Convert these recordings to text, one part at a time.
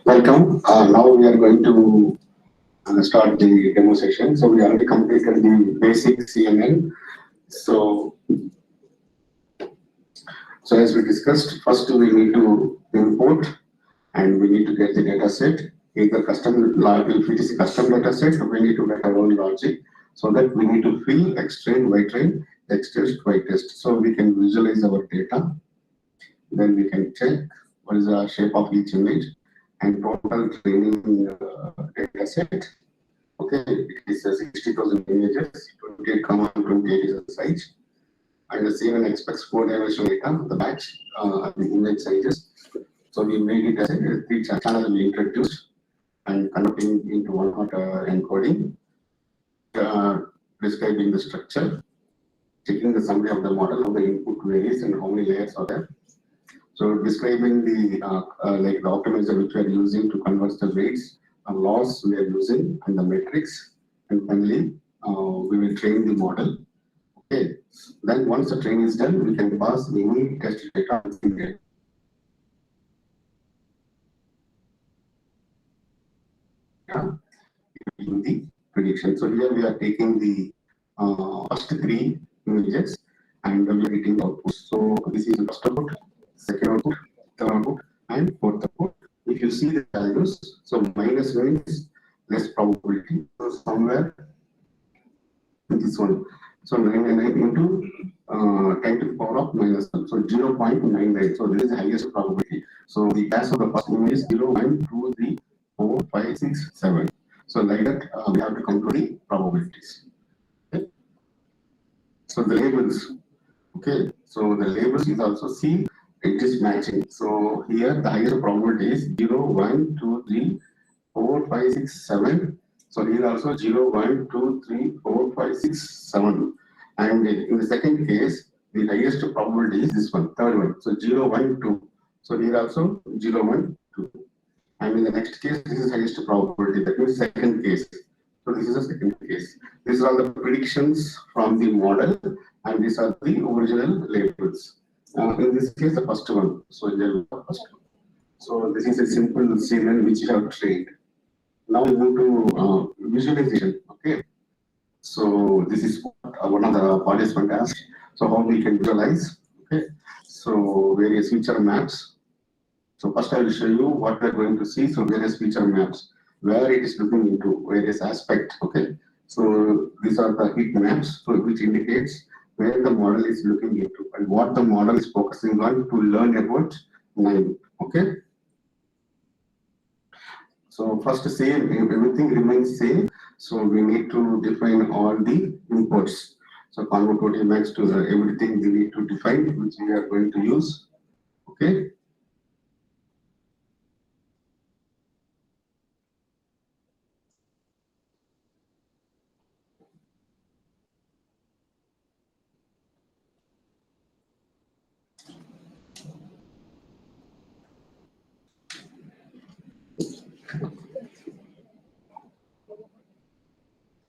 Welcome. Now we are going to start the demo session. So we already completed the basic CNN. So, so as we discussed, first we need to import and we need to get the data set. Either custom, if it is a custom data set, we need to get our own logic. So that we need to fill, extrain, y-train, x-test, y-test. So we can visualize our data. Then we can check what is the shape of each image and total training data set. Okay, it is 60,000 images, 28, 28 is the size. And the CNN expects 4-dimensional data, the batch, the image sizes. So we made it as a three channel we introduced and converting into one hot encoding, describing the structure, checking the summary of the model, how the input varies and how many layers are there. So describing the like the optimizer which we are using to convert the weights, loss we are using, and the metrics, and finally we will train the model. Okay. Then once the train is done, we can pass any test data in the prediction. So here we are taking the first three images and we are getting the output. So this is the first output, second output, third output, and fourth output. If you see the values, so minus means less probability. So somewhere this one. So 999 into 10 to the power of minus 1. So 0.99. So this is the highest probability. So the class of the first image is 0, 1, 2, 3, 4, 5, 6, 7. So like that, we have to compute the probabilities. Okay. So the labels. Okay. So the labels is also see it is matching. So here the highest probability is 0, 1, 2, 3, 4, 5, 6, 7. So here also 0, 1, 2, 3, 4, 5, 6, 7. And in the second case, the highest probability is this one, third one. So 0, 1, 2. So here also 0, 1, 2. And in the next case, this is highest probability. That means second case. So this is the second case. These are the predictions from the model, and these are the original labels. In this case, the first one. So the first one. So this is a simple CNN which you have trained. Now we move to visualization. Okay. So this is what one of the participants asked. So how we can visualize. Okay. So various feature maps. So first I will show you what we are going to see. So various feature maps where it is looking into various aspects. Okay. So these are the heat maps, so which indicates where the model is looking into and what the model is focusing on to learn about nine. Okay. So first same, everything remains same. So we need to define all the inputs. So convert total max to everything we need to define, which we are going to use. Okay.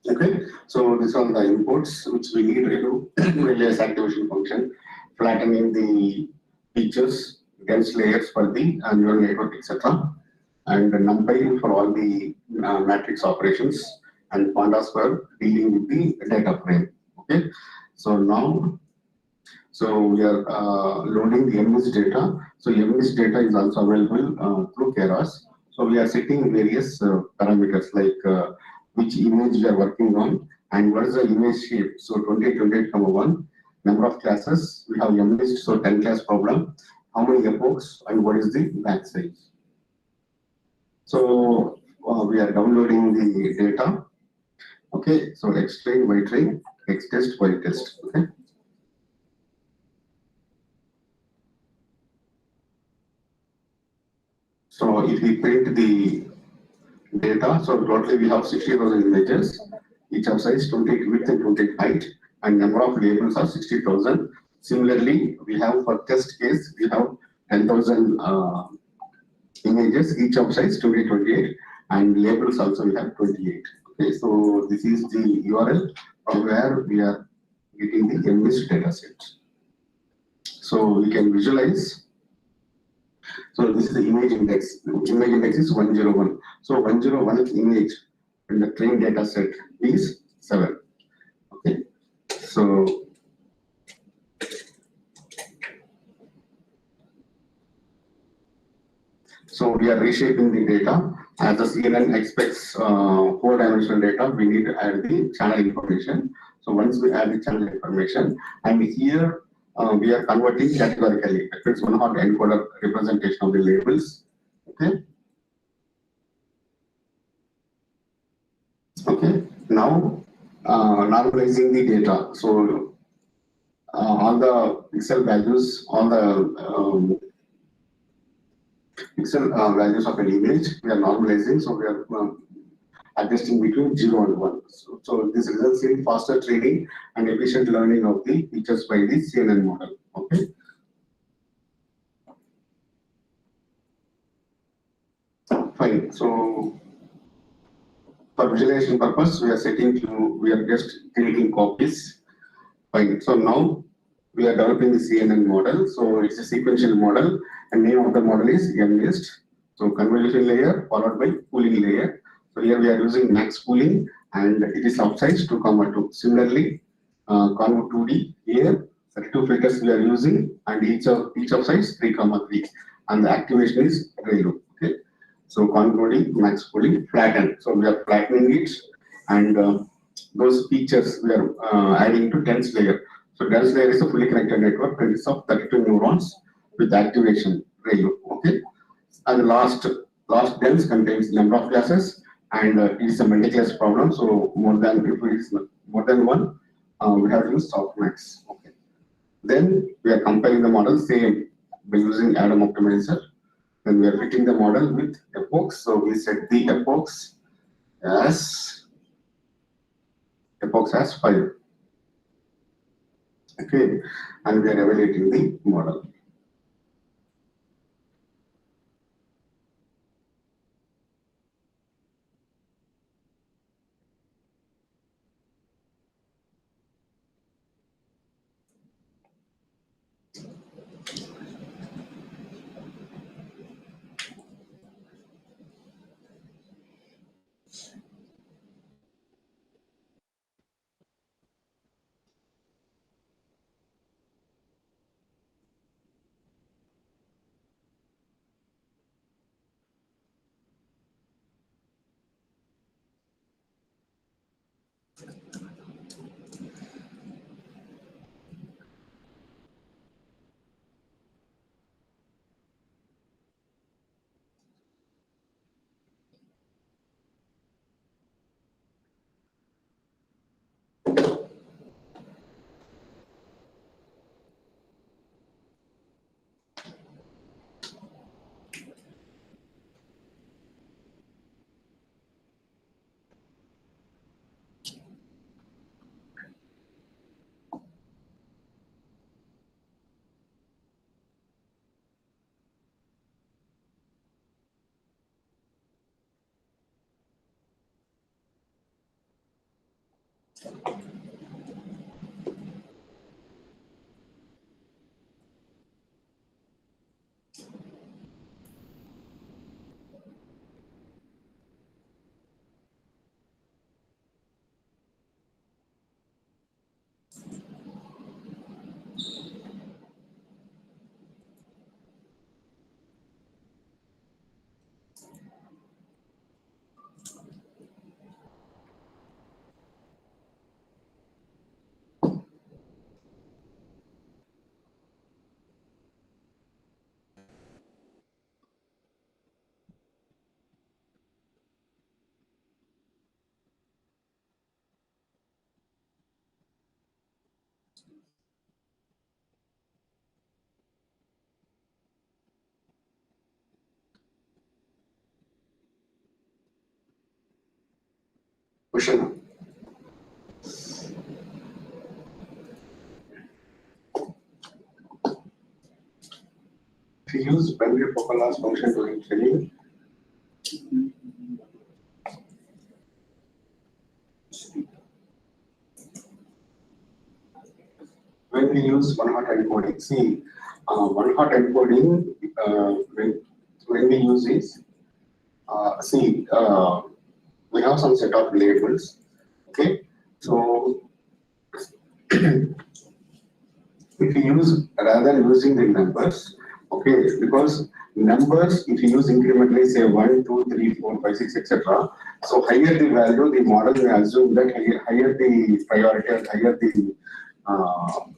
Okay, so these are the inputs which we need to do release activation function, flattening the features, dense layers for the neural network, etc. And the numpy for all the matrix operations, and pandas for dealing with the data frame. Okay, so now, so we are loading the MNIST data. So MNIST data is also available through Keras. So we are setting various parameters like which image we are working on and what is the image shape. So 2828,1 number of classes we have MNIST, so 10 class problem. How many epochs and what is the batch size? So we are downloading the data. Okay, so extrain, y-train, x-test, y-test. Okay. So if we print the data, so totally we have 60,000 images, each of size 28 width and 28 height, and number of labels are 60,000. Similarly, we have for test case, we have 10,000 images, each of size 28, and labels also we have 28. Okay, so this is the URL from where we are getting the MNIST data set. So we can visualize So this is the image index. Image index is 101. So 101th image in the trained data set is 7. Okay. So we are reshaping the data. As the CNN expects 4-dimensional data, we need to add the channel information. So once we add the channel information, and here we are converting categorically. It is one hot encoder representation of the labels. Okay. Okay. Now normalizing the data. So all the pixel values, all the pixel values of an image, we are normalizing. So we are adjusting between 0 and 1. So this results in faster training and efficient learning of the features by the CNN model. Okay. Fine. So for visualization purpose, we are just creating copies. Fine. So now we are developing the CNN model. So it's a sequential model, and name of the model is MNIST. So convolution layer followed by pooling layer. So here we are using max pooling, and it is upsize 2,2. Similarly, conv 2D here, 32 filters we are using, and each of size 3,3, and the activation is ReLU. Okay. So conv max pooling flatten. So we are flattening it, and those features we are adding to dense layer. So dense layer is a fully connected network consists of 32 neurons with activation ReLU. Okay. And the last dense contains number of classes, and it is a multi-class problem. So if it is more than one, we have to use softmax. Okay. Then we are comparing the model same by using Adam optimizer. Then we are fitting the model with epochs. So we set the epochs as 5. Okay, and we are evaluating the model. Question. If you use primary focal loss function during training, when we use one hot encoding, see one hot encoding, when So when we use this, see, we have some set of labels. Okay, so if you use rather than using the numbers, okay, because numbers, if you use incrementally, say 1, 2, 3, 4, 5, 6, etc. So higher the value, the model may assume that higher the priority and higher the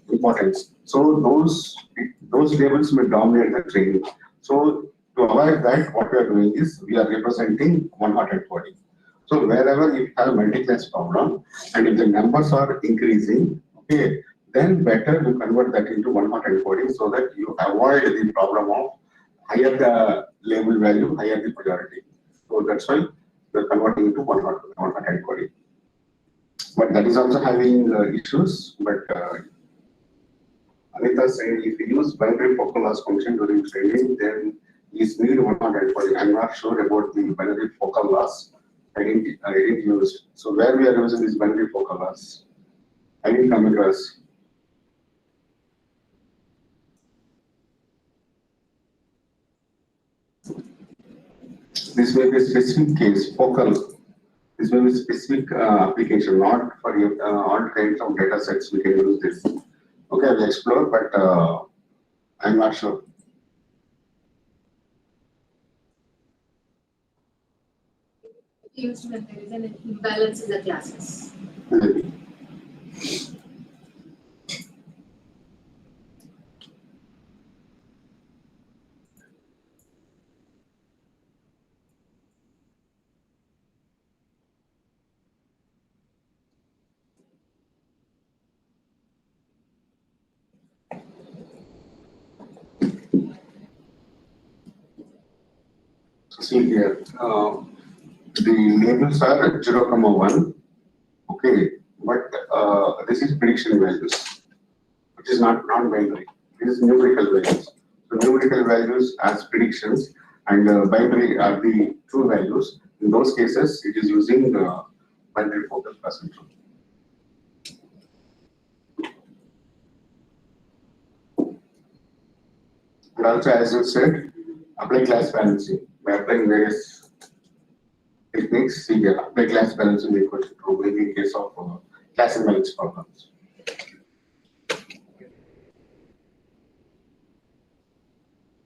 importance. So those labels may dominate the training. So to avoid that, what we are doing is we are representing one hot and body. So wherever you have multi-class problem, and if the numbers are increasing, okay, then better you convert that into one hot encoding so that you avoid the problem of higher the label value, higher the priority. So that's why we're converting into one hot encoding. But that is also having issues. But Anita said if you use binary focal loss function during training, then is need one hot encoding. I'm not sure about the binary focal loss. I didn't use it. So where we are using this binary focal loss, I didn't come across. This may be a specific case, focal. This may be a specific application, not for all kinds of data sets we can use this. Okay, we'll explore, but I'm not sure. Used when there is an imbalance in the classes. Maybe. See here, the labels are 0, 1. Okay, but this is prediction values, which is not non-binary. This is numerical values. So numerical values as predictions, and binary are the true values. In those cases, it is using binary focal class control. And also, as you said, apply class balancing by applying various techniques. See here, apply class balancing equal to true in case of class imbalance problems.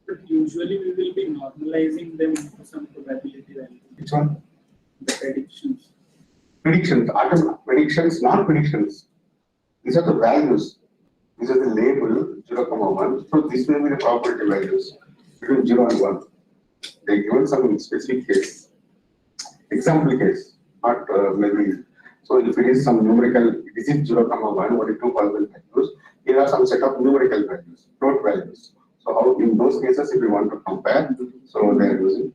But usually we will be normalizing them into some probability value. Which one? The predictions. Predictions, predictions, not predictions. These are the values. These are the label 0, 1. So this may be the probability values between 0 and 1. They given some specific case, example case, not maybe. So if it is some numerical, this is 0, 1, what is 2 possible values. Here are some set of numerical values, float values. So how in those cases, if you want to compare, so they are using.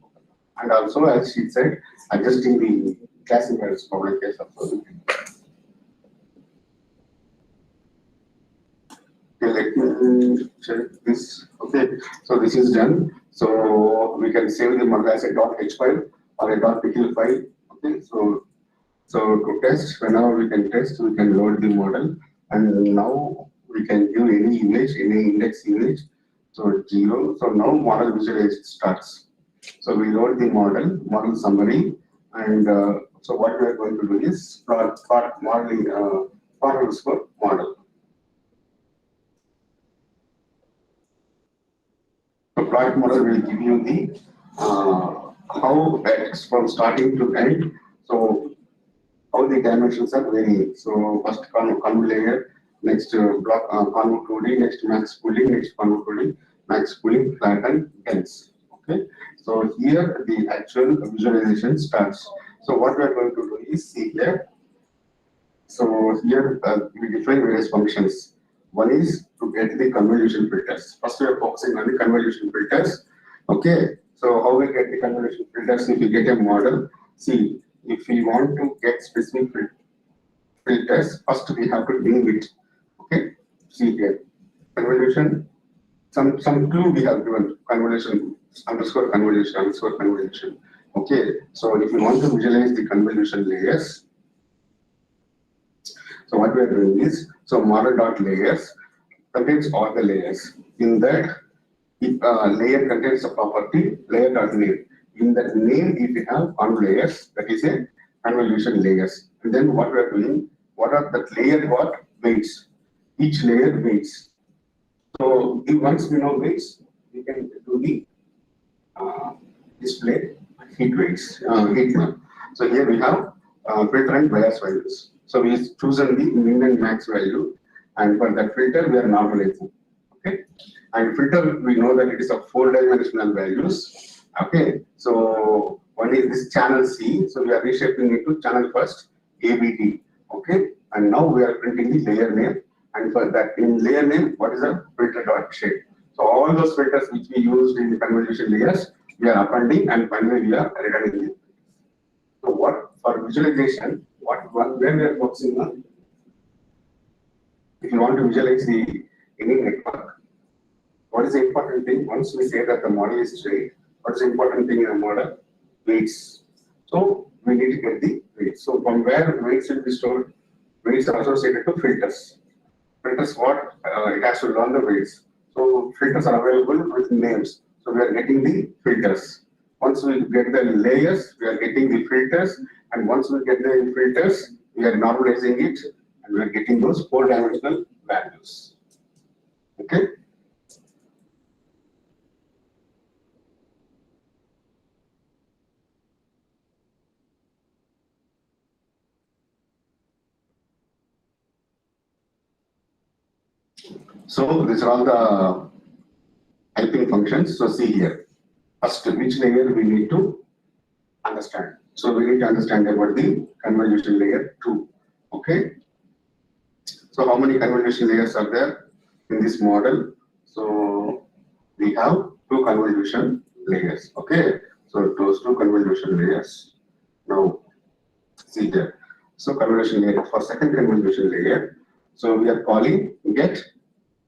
And also, as she said, adjusting the classifiers for the case also. Okay, let me check this. Okay, so this is done. So we can save the model as a .h file or a .pickle file. Okay, so to test, whenever we can test, we can load the model, and now we can give any image, any index image. So 0. So now model visualization starts. So we load the model summary, and so what we are going to do is plot modeling for model. So plot model will give you the how X from starting to end. So how the dimensions are varying. So first conv layer, next block conv 2D, next max pooling, next conv 2D, max pooling, flatten, dense. Okay. So here the actual visualization starts. So what we are going to do is see here. So here we define various functions. One is to get the convolution filters. First we are focusing on the convolution filters. Okay. So how we get the convolution filters? If you get a model, see if we want to get specific filters, first we have to deal with. Okay. See here, convolution. Some clue we have given convolution underscore convolution underscore convolution. Okay. So if you want to visualize the convolution layers. So what we are doing is, so model dot layers contains all the layers. In that, If layer contains a property, layer dot name. In that name, if we have conv layers, that is a convolution layers. And then what we are doing, what are that layer got weights. Each layer weights. So if once we know weights, we can do the display heat weights, heat map. So here we have filter and bias values. So we chosen the min and max value, and for that filter we are normalizing. Okay, and filter we know that it is a 4-dimensional values. Okay, so one is this channel C. So we are reshaping it to channel first ABD. Okay, and now we are printing the layer name, and for that in layer name, what is the filter dot shape. So all those filters which we used in the convolution layers, we are appending, and finally we are returning it. So what for visualization, where we are focusing on, if you want to visualize the any network, what is the important thing? Once we say that the model is straight, what is the important thing in a model? Weights. So we need to get the weights. So from where weights will be stored? Weights are associated to filters. Filters what? It has to learn the weights. So filters are available with names. So we are getting the filters. Once we get the layers, we are getting the filters. And once we get the filters, we are normalizing it, and we are getting those 4-dimensional values. Okay. So these are all the helping functions. So see here. First, which layer we need to understand. So we need to understand about the convolution layer 2. Okay. So how many convolution layers are there in this model? So we have 2 convolution layers. Okay. So those 2 convolution layers. Now see here. So convolution layer for second convolution layer. So we are calling get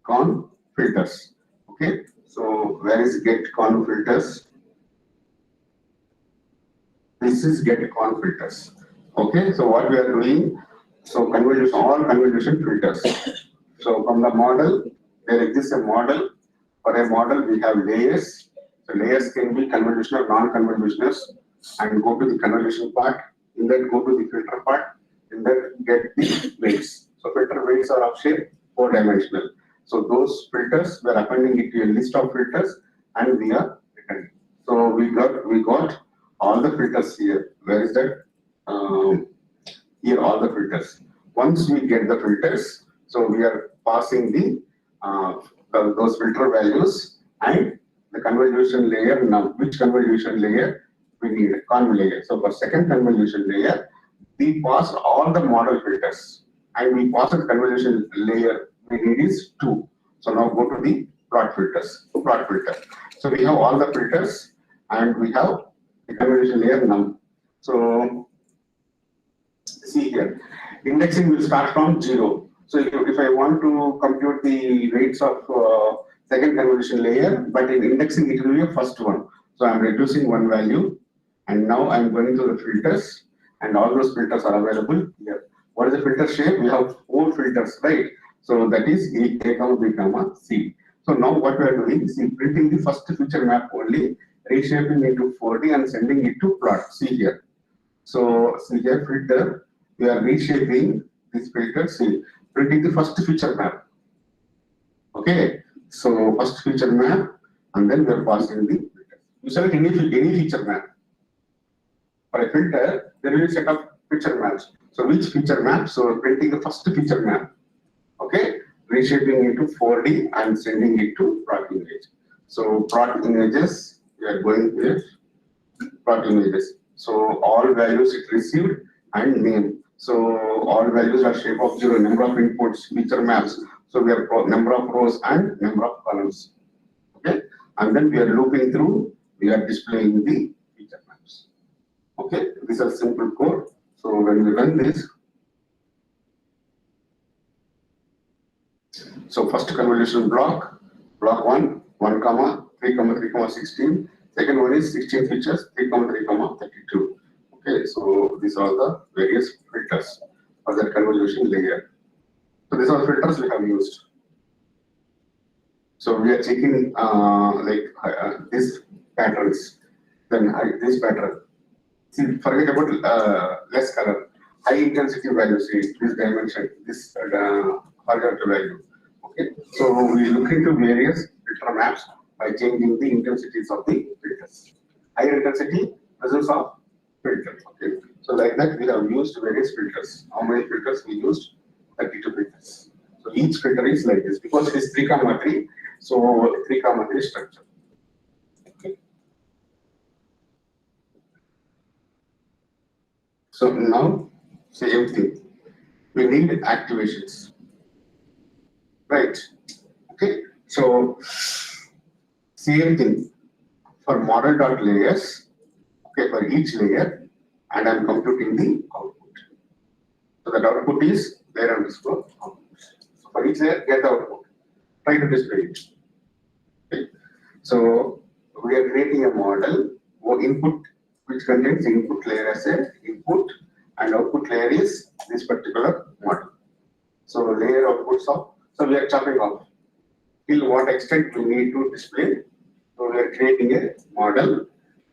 con filters. Okay. So where is get con filters? This is get con filters. Okay. So what we are doing? So convolution, all convolution filters. So from the model, there exists a model. For a model, we have layers. So layers can be convolutional, non-convolutionals, and go to the convolution part. In that, go to the filter part. In that, get the weights. So filter weights are of shape 4-dimensional. So those filters, we are appending it to a list of filters, and we are returning. So we got all the filters here. Where is that? Here all the filters. Once we get the filters, so we are passing those filter values and the convolution layer. Now, which convolution layer we need? Conv layer. So for second convolution layer, we pass all the model filters, and we pass the convolution layer we need is 2. So now go to the plot filters. Plot filter. So we have all the filters, and we have the convolution layer num. So see here, indexing will start from 0. So if I want to compute the weights of second convolution layer, but in indexing it will be a first one. So I'm reducing one value, and now I'm going to the filters, and all those filters are available here. What is the filter shape? We have 4 filters, right? So that is A, comma, B, comma, C. So now what we are doing is printing the first feature map only, reshaping into 4D and sending it to plot. See here. So see here filter, we are reshaping this filter, see, printing the first feature map. Okay, so first feature map, and then we are passing the filter. You select any feature map. For a filter, there will be a set of feature maps. So which feature map? So printing the first feature map. Okay, reshaping into 4D and sending it to plot image. So plot images, we are going with plot images. So all values it received and name. So all values are shape of 0, number of inputs, feature maps. So we have number of rows and number of columns. Okay, and then we are looping through, we are displaying the feature maps. Okay, these are simple code. So when we run this, so first convolution block 1, 1 comma 3 comma 3 comma 16. Second one is 16 features 3 comma 3 comma 32. Okay, so these are the various filters for that convolution layer. So these are the filters we have used. So we are checking this patterns, then this pattern. See, forget about less color. High intensity value, see this dimension, this horizontal value. Okay, so we look into various filter maps by changing the intensities of the filters. Higher intensity, presence of filter. Okay, so like that we have used various filters. How many filters we used? 32 filters. So each filter is like this because it is 3, 3. So 3, 3 structure. Okay. So now same thing. We need activations. Right. Okay. So same thing for model dot layers. Okay, for each layer, and I'm computing the output. So that output is layer underscore output. So for each layer, get the output. Try to display it. Okay. So we are creating a model or input which contains input layer as a input and output layer is this particular model. So layer outputs of, so we are chopping off till what extent we need to display. So we are creating a model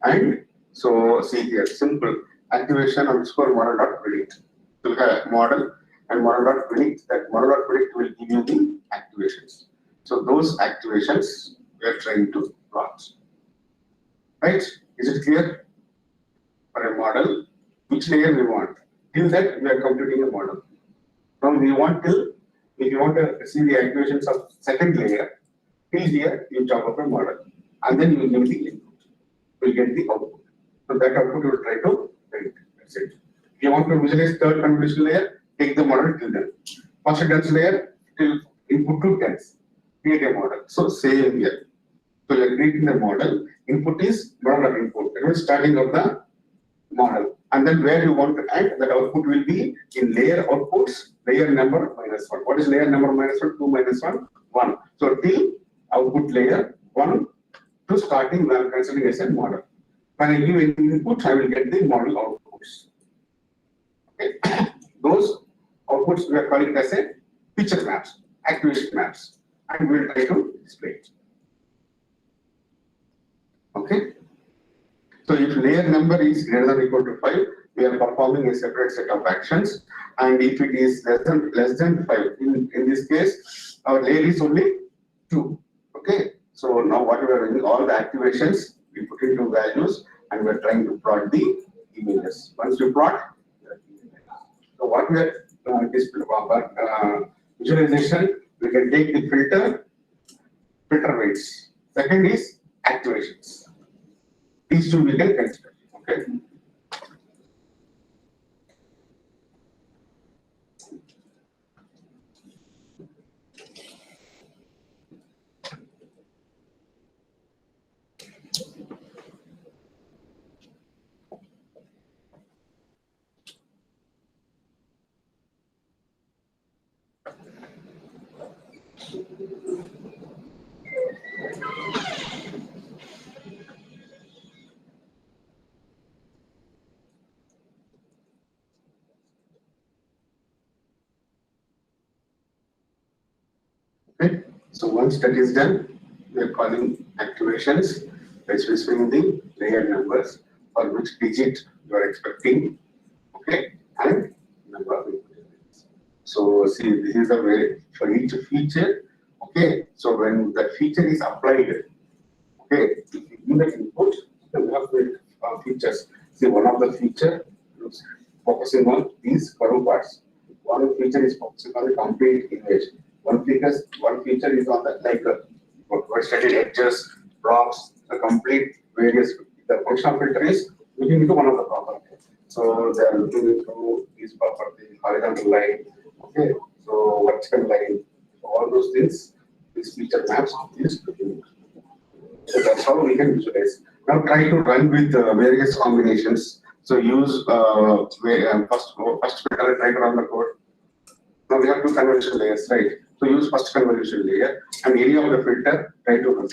and so see here simple activation underscore model dot predict. So we have model and model dot predict, that model dot predict will give you the activations. So those activations we are trying to plot. Right? Is it clear? For a model, which layer we want. Till that we are computing a model. Now we want till, if you want to see the activations of second layer, till here you chop up a model and then you will give the input. You will get the output. So that output you will try to print. That's it. If you want to visualize third convolution layer, take the model till then. First dense layer till input to dense. Create a model. So same here. So you are creating the model. Input is model of input. That means starting of the model. And then where you want to add, that output will be in layer outputs, layer number -1. What is layer number -1? 2 -1, 1. So till output layer 1 to starting when considering as a model. When I give any input, I will get the model outputs. Okay. Those outputs we are calling as a feature maps, activation maps, and we will try to display it. Okay. So if layer number is greater than or equal to 5, we are performing a separate set of actions. And if it is less than 5, in this case, our layer is only 2. Okay. So now what we are doing, all the activations, we put into values and we are trying to plot the images. Once we plot, so what we are visualization, we can take the filter weights. Second is activations. These two we can consider. Okay. Okay. So once that is done, we are calling activations by specifying the layer numbers for which digit you are expecting. Okay, and number of inputs. So see, this is a way for each feature. Okay, so when the feature is applied, okay, if you give the input, then we have the features. See, one of the feature is focusing on these curve parts. One feature is focusing on the complete image. One feature is on the studied edges, blocks, the complete various. The functional filter is looking into one of the properties. So they are looking into these properties, horizontal line, okay, so vertical line, so all those things, this feature maps is looking into. So that's how we can visualize. Now try to run with various combinations. So use first filter, try to run the code. Now we have two convolution layers, right? So use first convolution layer and area of the filter, try to run.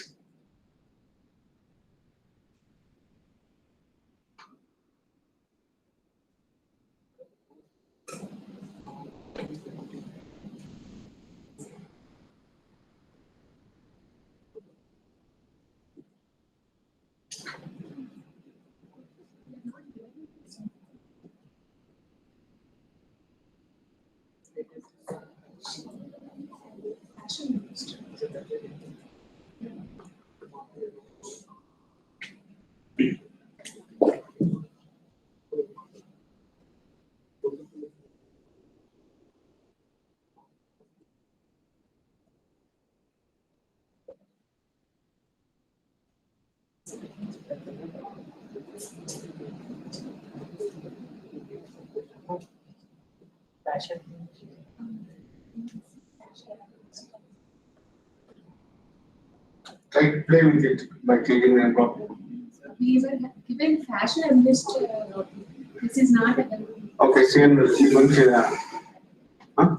Try to play with it by clicking and dropping. We were given fashion and just this is not available. Okay, see and huh?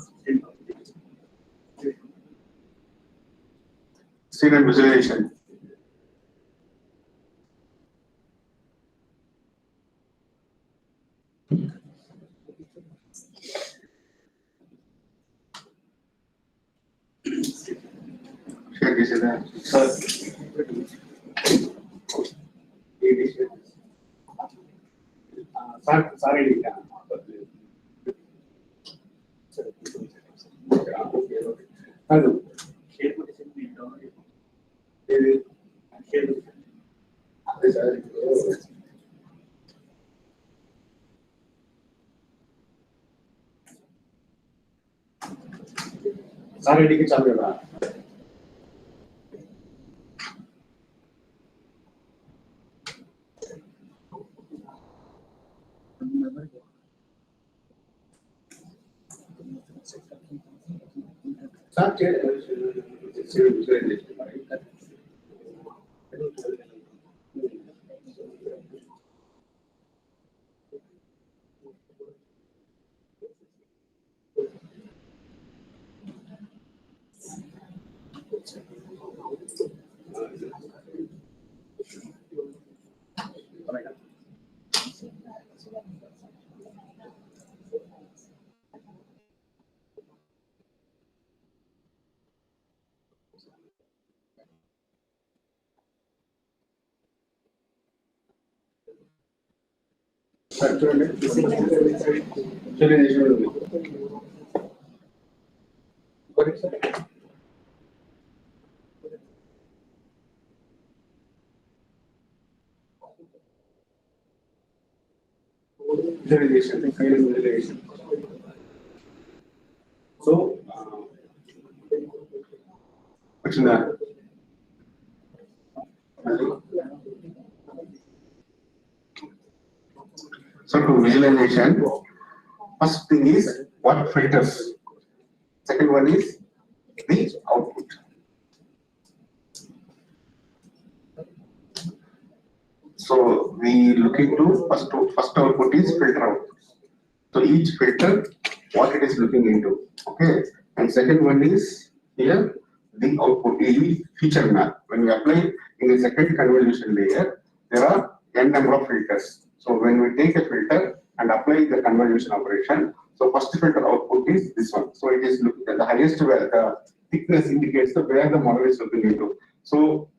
Scene and visualization. Share this in there. Sorry. Hello. Sorry, take it, Chandra. Visualization. So, what's in that? So to visualization, first thing is what filters. Second one is the output. So we look into first output is filter output. So each filter, what it is looking into. Okay. And second one is here the output, the feature map. When we apply in the second convolution layer, there are n number of filters. So when we take a filter and apply the convolution operation, so first filter output is this one. So it is looking at the highest the thickness indicates the where the model is looking into. So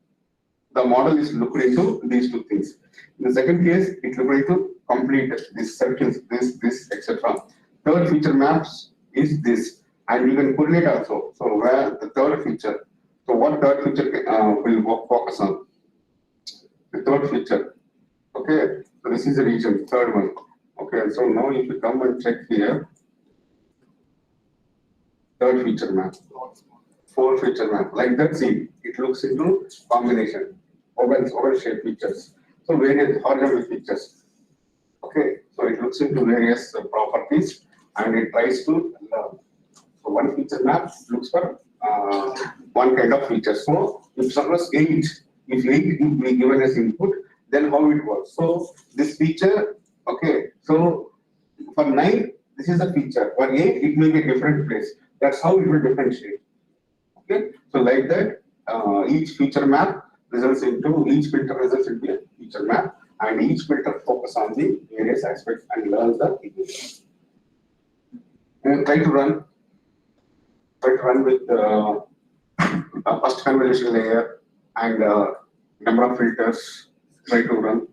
the model is looked into these two things. In the second case, it looked into complete this circles, this, etc. Third feature maps is this, and you can correlate also. So where the third feature. So what third feature will focus on? The third feature. Okay. So this is the region, third one. Okay. So now if you come and check here, third feature map, fourth feature map. Like that, see, it looks into combination, oval shape features. So various horizontal features. Okay, so it looks into various properties and it tries to. So one feature map looks for one kind of feature. So if suppose 8, if 8 be given as input, then how it works? So this feature, okay. So for 9, this is a feature. For 8, it may be a different place. That's how it will differentiate. Okay, so like that, each feature map results into each filter results into a feature map, and each filter focus on the various aspects and learns the equation. And try to run with first convolution layer and number of filters. Try to run.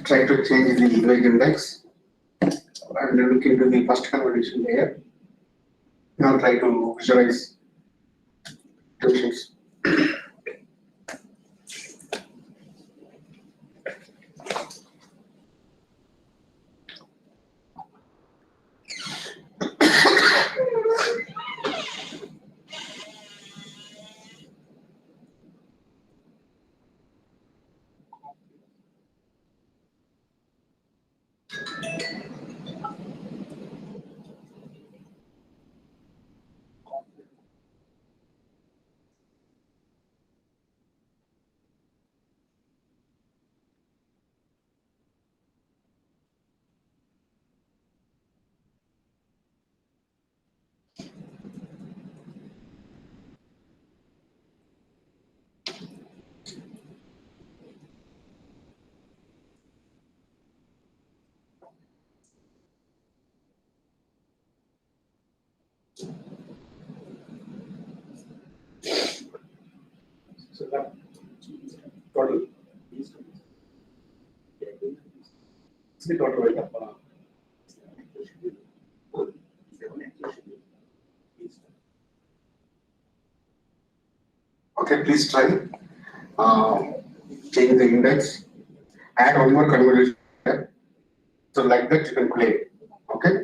try to change the image index and look into the first convolution layer. Now try to visualize two sheets. So that total is the total weight of okay, please try. Change the index, add one more convolution here. So like that you can play. Okay.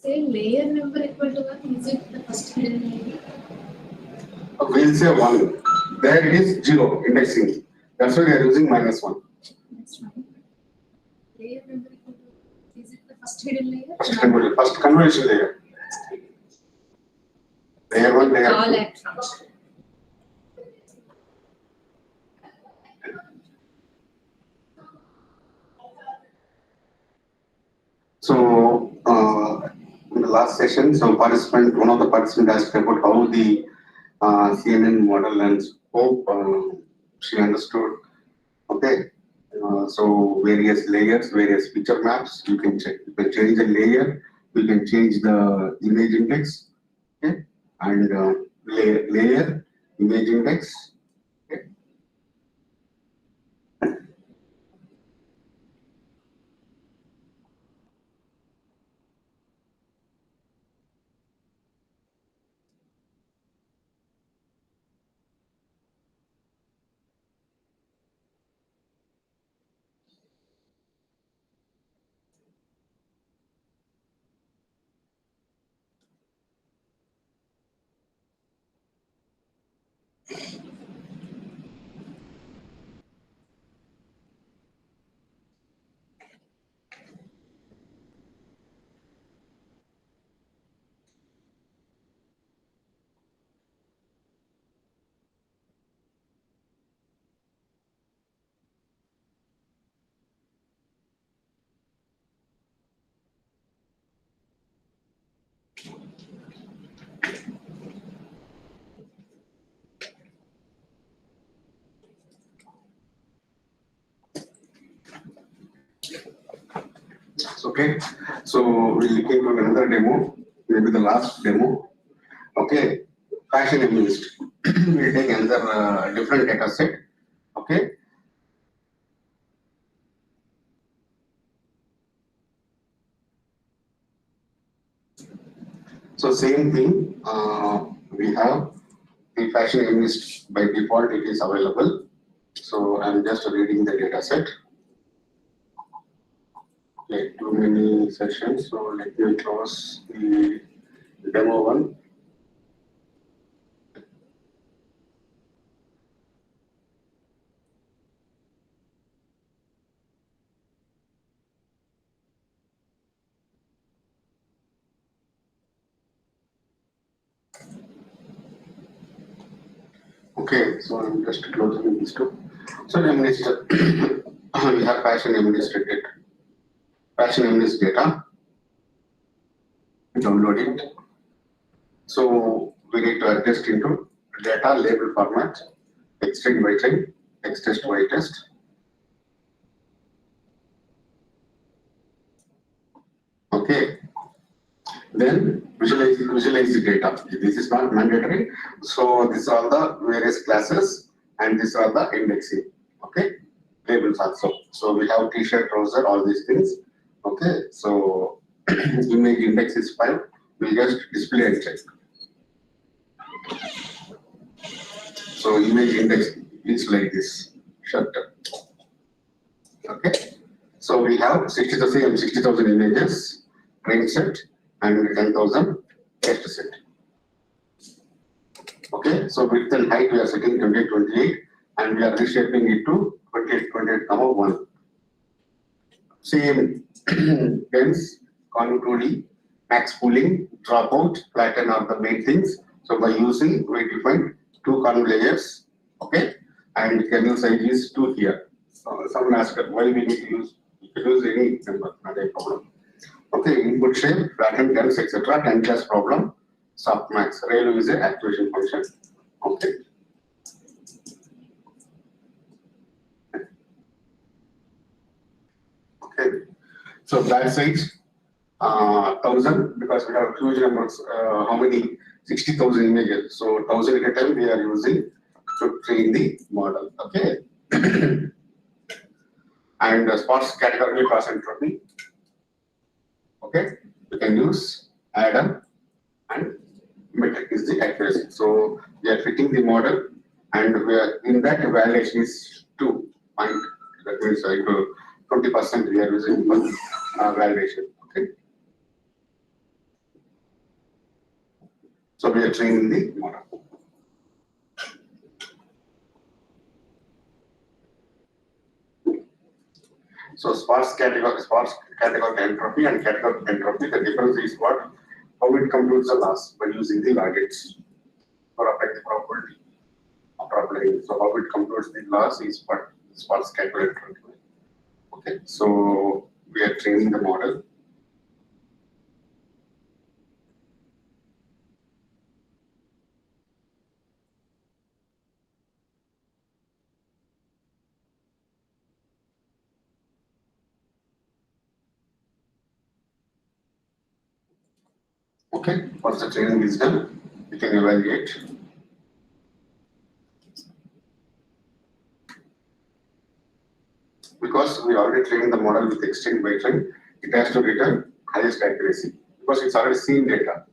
Say layer number equal to 1, is it the first hidden layer? We'll say 1. There it is 0 indexing. That's why we are using -1. That's fine. Layer number equal to, is it the first hidden layer? First convolution layer. Layer 1, layer All 2. at first. So in the last session, one of the participants asked about how the CNN model, and hope she understood. Okay. So various layers, various picture maps. You can check. You can change the layer. You can change the image index. Okay. And layer image index. Okay. Okay, so we'll look into another demo, maybe the last demo. Okay, fashion immunist. We'll take another different data set. Okay. So same thing, we have the fashion immunist by default, it is available. So I'm just reading the data set. Okay, too many sessions, so let me close the demo one. Okay, so I'm just closing these two. So immunist, we have fashion immunist data. Fashion immunist data. Download it. So we need to adjust into data label format, extend by train, extest by test. Okay. Then visualize the data. This is not mandatory. So these are the various classes and these are the indexing. Okay. Labels also. So we have t-shirt, trouser, all these things. Okay. So image index is 5. We just display and check. So image index is like this. Shirt. Okay. So we have 60,000 images, train set, and 10,000 test set. Okay, so width and height we are setting 28, 28, and we are reshaping it to 28, 28, 1. Same dense, contour, max pooling, dropout, flatten are the main things. So by using, we define 2 column layers, okay, and kernel size is 2 here. So someone asked why we need to use, you can use any number, not a problem. Okay, input shape, flatten, dense, etc. 10 class problem, softmax, ReLU is an activation function. Okay. Okay. So that size 1,000 because we have huge numbers. How many? 60,000 images. So 1,000 at a time we are using to train the model. Okay. And spots categorical cross entropy. Okay. We can use Adam and metric is the accuracy. So we are fitting the model, and we are in that validation is 2 point. That means 20% we are using for validation. Okay. So we are training the model. So sparse categorical entropy and categorical entropy. The difference is what? How it computes the loss by using the targets for applying the probability of applying. So how it computes the loss is what sparse categorical entropy. Okay. So we are training the model. Okay, once the training is done, we can evaluate. Because we already trained the model with extend by train, it has to return highest accuracy because it's already seen data.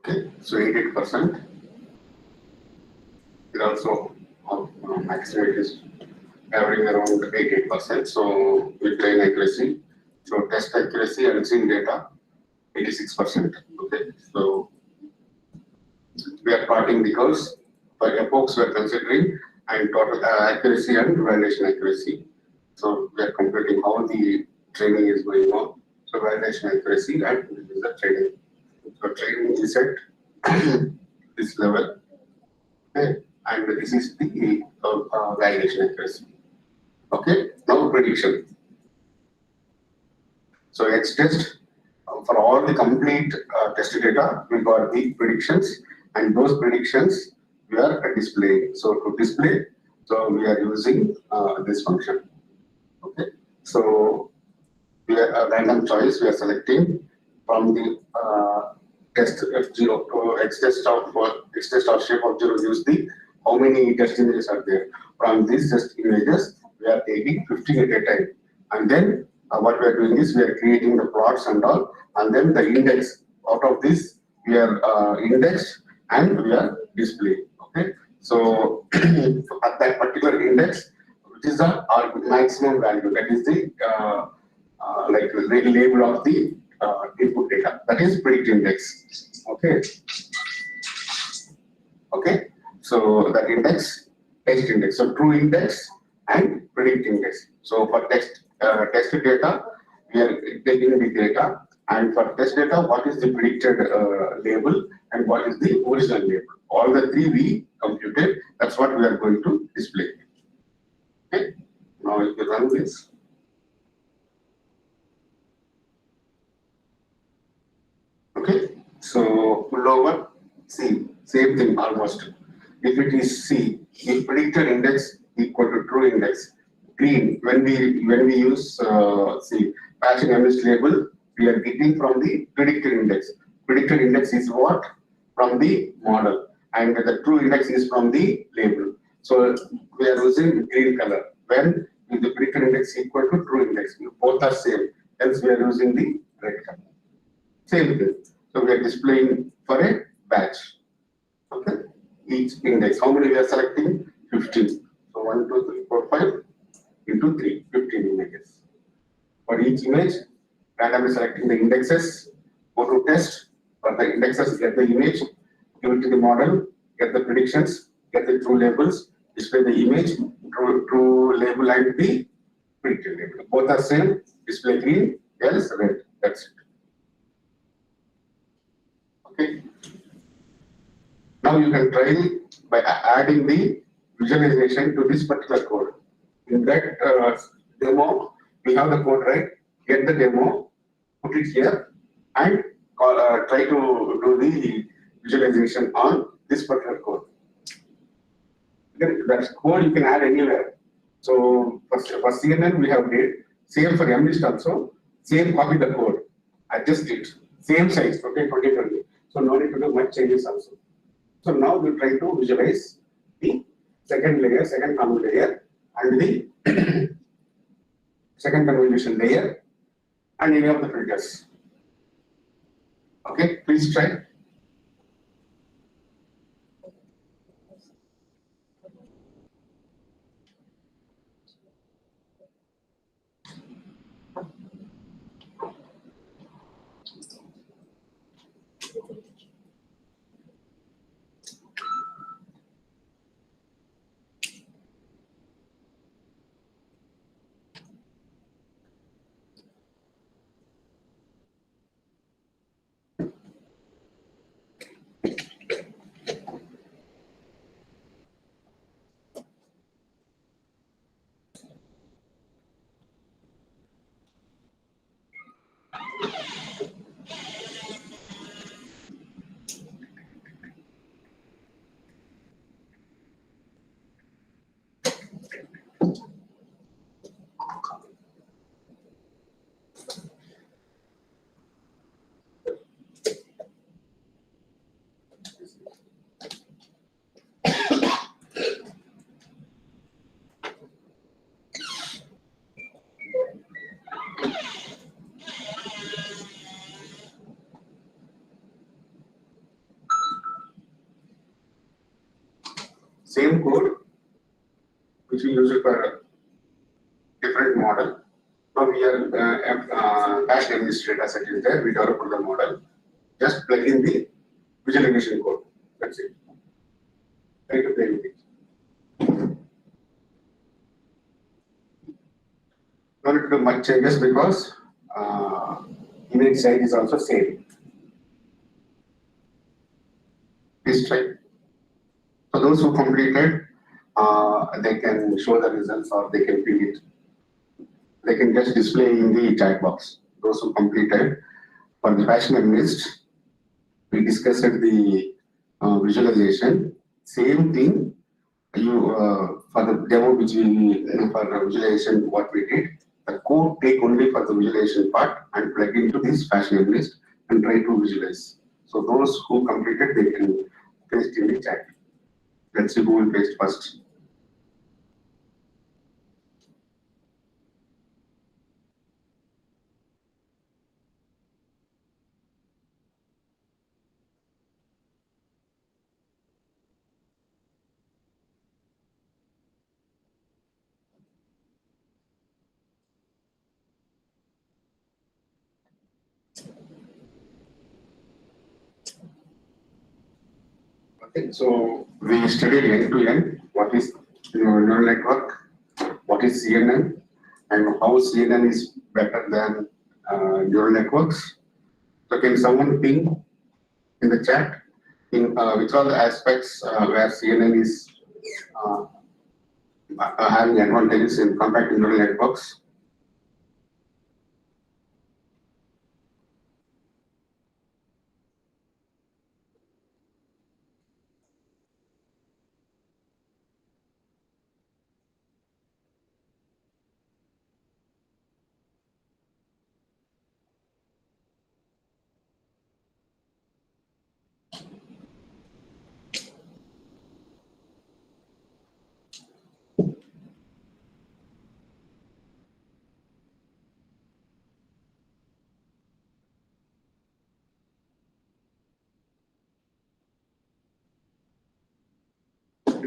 Okay, so 88%. It also max rate is averaging around 88%. So we train accuracy. So test accuracy and seen data 86%. Okay, so we are plotting the curves by epochs we are considering and total accuracy and validation accuracy. So we are computing how the training is going on. So validation accuracy and this is the training. So training is at this level. Okay. and this is the validation accuracy. Okay, now prediction. So X test for all the complete test data, we got the predictions, and those predictions we are displaying. So to display, so we are using this function. Okay, so we are a random choice. We are selecting from the test F0 to X test of shape of 0 use the how many test images are there. From these test images, we are taking 15 at a time, and then what we are doing is we are creating the plots and all, and then the index out of this we are indexed and we are displaying. Okay, so at that particular index, which is the maximum value, that is the like label of the input data, that is predict index. Okay, okay, so the index, test index, so true index and predict index. So for test data, we are taking the data, and for test data, what is the predicted label and what is the original label. All the three we computed. That's what we are going to display. Okay, now if you run this. Okay, so lower C, same thing almost. If it is C, if predicted index equal to true index, green, when we use C, patching MS label, we are getting from the predicted index. Predicted index is what? From the model, and the true index is from the label. So we are using green color. When the predicted index equal to true index, both are same, hence we are using the red color. Same thing. So we are displaying for a batch. Okay. Each index. How many we are selecting? 15. So 1, 2, 3, 4, 5 into 3. 15 images. For each image, randomly selecting the indexes, go to test. For the indexes, get the image, give it to the model, get the predictions, get the true labels, display the image, true label and the predicted label. Both are same. Display green, else red. That's it. Okay. Now you can try by adding the visualization to this particular code. In that demo, we have the code, right? Get the demo, put it here, and try to do the visualization on this particular code. Then that code you can add anywhere. So for CNN we have did same for MList also. Same copy the code, adjust it, same size. Okay, 2020. So no need to do much changes also. So now we try to visualize the second layer, second common layer, and the second convolution layer, and any of the filters. Okay, please try. Same code which we use it for a different model. Now we are cache administrator set is there. We develop the model. Just plug in the visualization code. That's it. Try to play with it. No need to do much changes because image size is also same. Please try. So So those who completed, they can show the results or they can print it. They can just display in the chat box. Those who completed for the fashion analyst, we discussed the visualization. Same thing you for the demo which we for the visualization what we did. The code take only for the visualization part and plug into this fashion analyst and try to visualize. So those who completed they can paste in the chat. Let's see who will paste first. Okay, so we studied end to end. What is neural network? What is CNN? And how CNN is better than neural networks? So can someone ping in the chat in which are the aspects where CNN is uh, having advantages in compared to neural networks?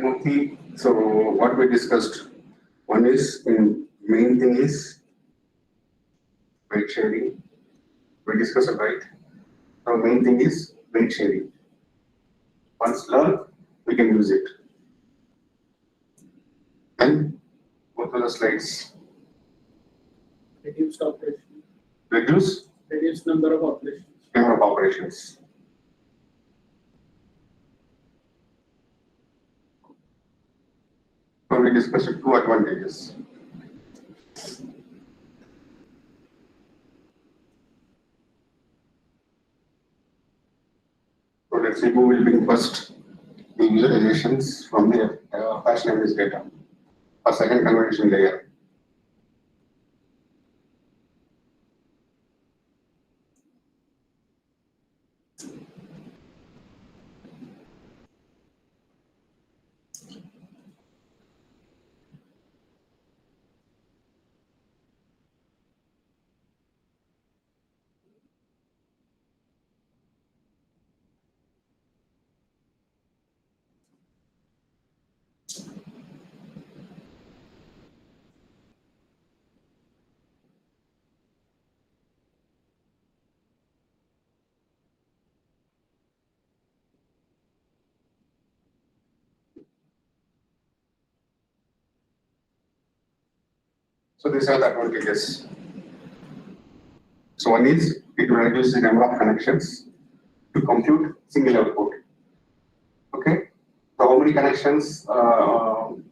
Okay, so what we discussed, one is in main thing is weight sharing. We discussed it, right? So main thing is weight sharing. Once learned, we can use it. Then go to the slides. Reduced operation. Reduce Reduced number of operations. number of operations. So we discussed two advantages. So let's see who will bring first the visualizations from the fashion analysis data. A second conversation layer. So these are the advantages. So one is it will reduce the number of connections to compute single output. Okay. So how many connections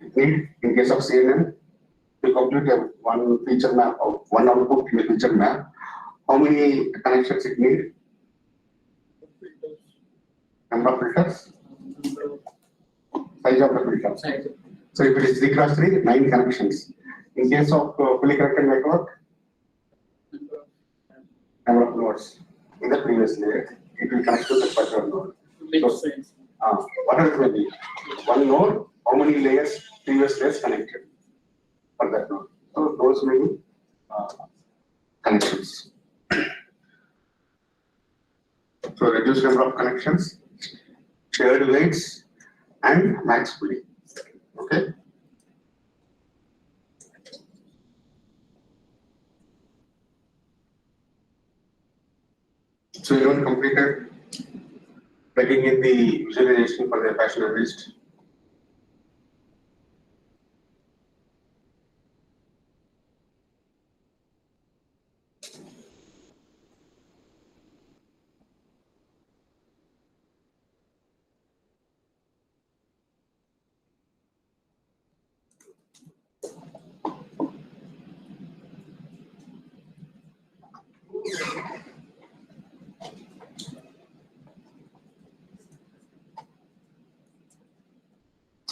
it need in case of CNN to compute one feature map of one output in a feature map? How many connections it need? Number of filters, size of the filter. Size. So if it is 3 cross 3, 9 connections. In case of fully connected network, number of nodes in the previous layer, it will connect to the particular node. Mixed size. Whatever it may be, one node, how many layers, previous layers connected for that node. So those may be connections. So reduce number of connections, shared weights, and max pooling. Okay. So everyone completed plugging in the visualization for the fashion analyst.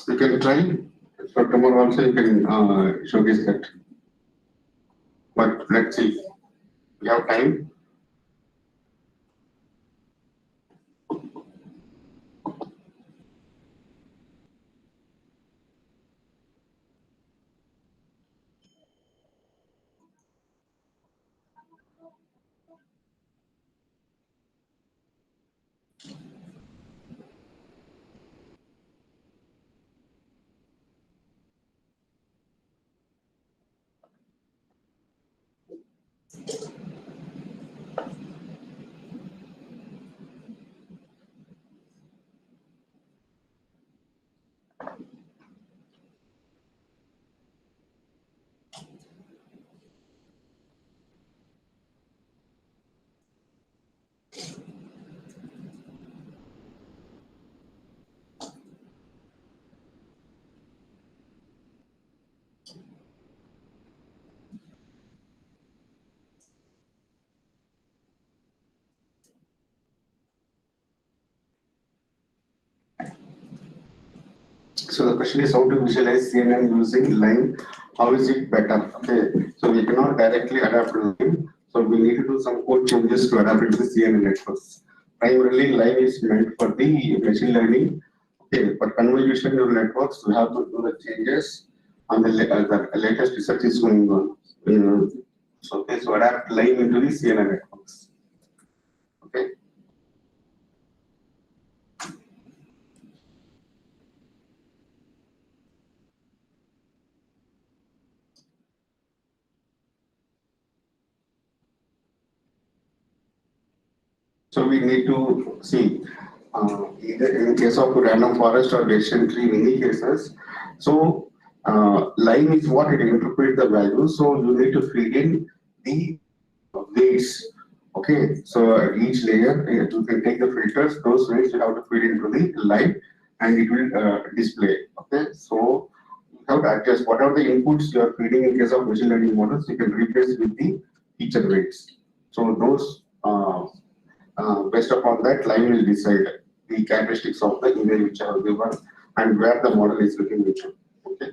You can try. So tomorrow also you can showcase that. But let's see. We have time. So the question is how to visualize CNN using line. How is it better? Okay. So we cannot directly adapt to line. So we need to do some code changes to adapt it to the CNN networks. Primarily, line is meant for the machine learning. Okay, but convolutional neural networks, we have to do the changes on the latest research is going on. Okay, so adapt line into the CNN networks. Okay. So we need to see either in case of random forest or decision tree, in any cases. So line is what it interprets the value. So you need to feed in the weights. Okay, so at each layer you can take the filters. Those weights you have to feed into the line, and it will display. Okay, so you have to adjust whatever the inputs you are feeding in case of machine learning models. You can replace with the feature weights. So those. Based upon that, line will decide the characteristics of the image which I have given and where the model is looking into. Okay,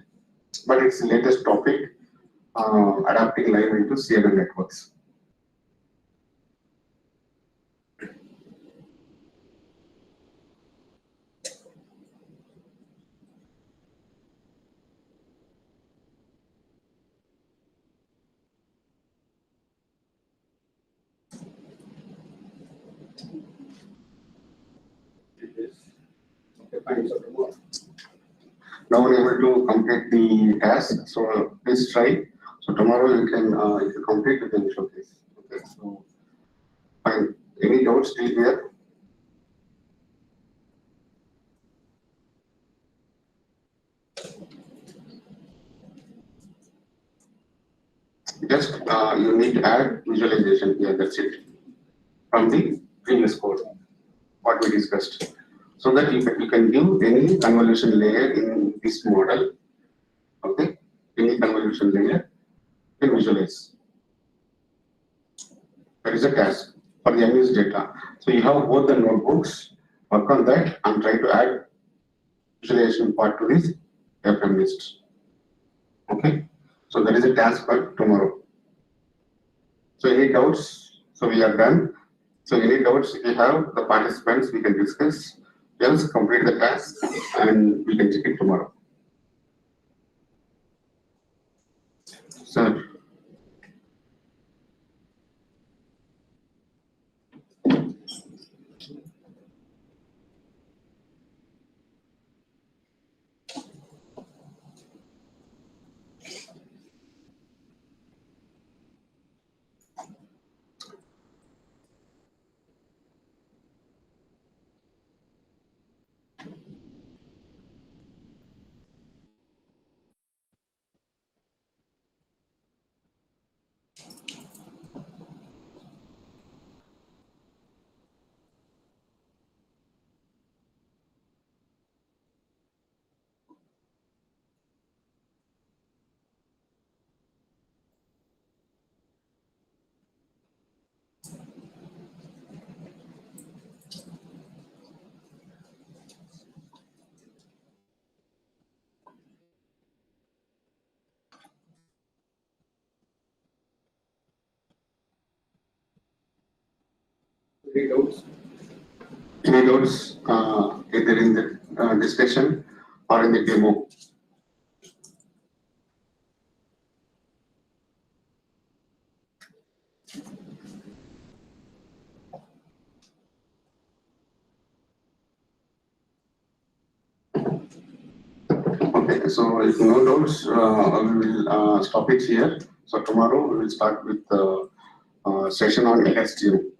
but it's the latest topic, adapting line into CNN networks. Okay, fine. So now we're able to complete the task. So please try. So tomorrow you can, if you complete, you can showcase. Okay, so fine. Any doubts still here? Just you need to add visualization here. That's it. From the previous code, what we discussed. So that you can give any convolution layer in this model. Okay, any convolution layer you can visualize. That is a task for the unused data. So you have both the notebooks, work on that and try to add visualization part to this FM list. Okay, so that is a task for tomorrow. So any doubts? So we are done. So any doubts if you have, the participants we can discuss. Else complete the task and we can check it tomorrow. So Any doubts? Any doubts, either in the discussion or in the demo? Okay, so if no doubts, we will stop it here. So tomorrow we will start with the session on LSTM.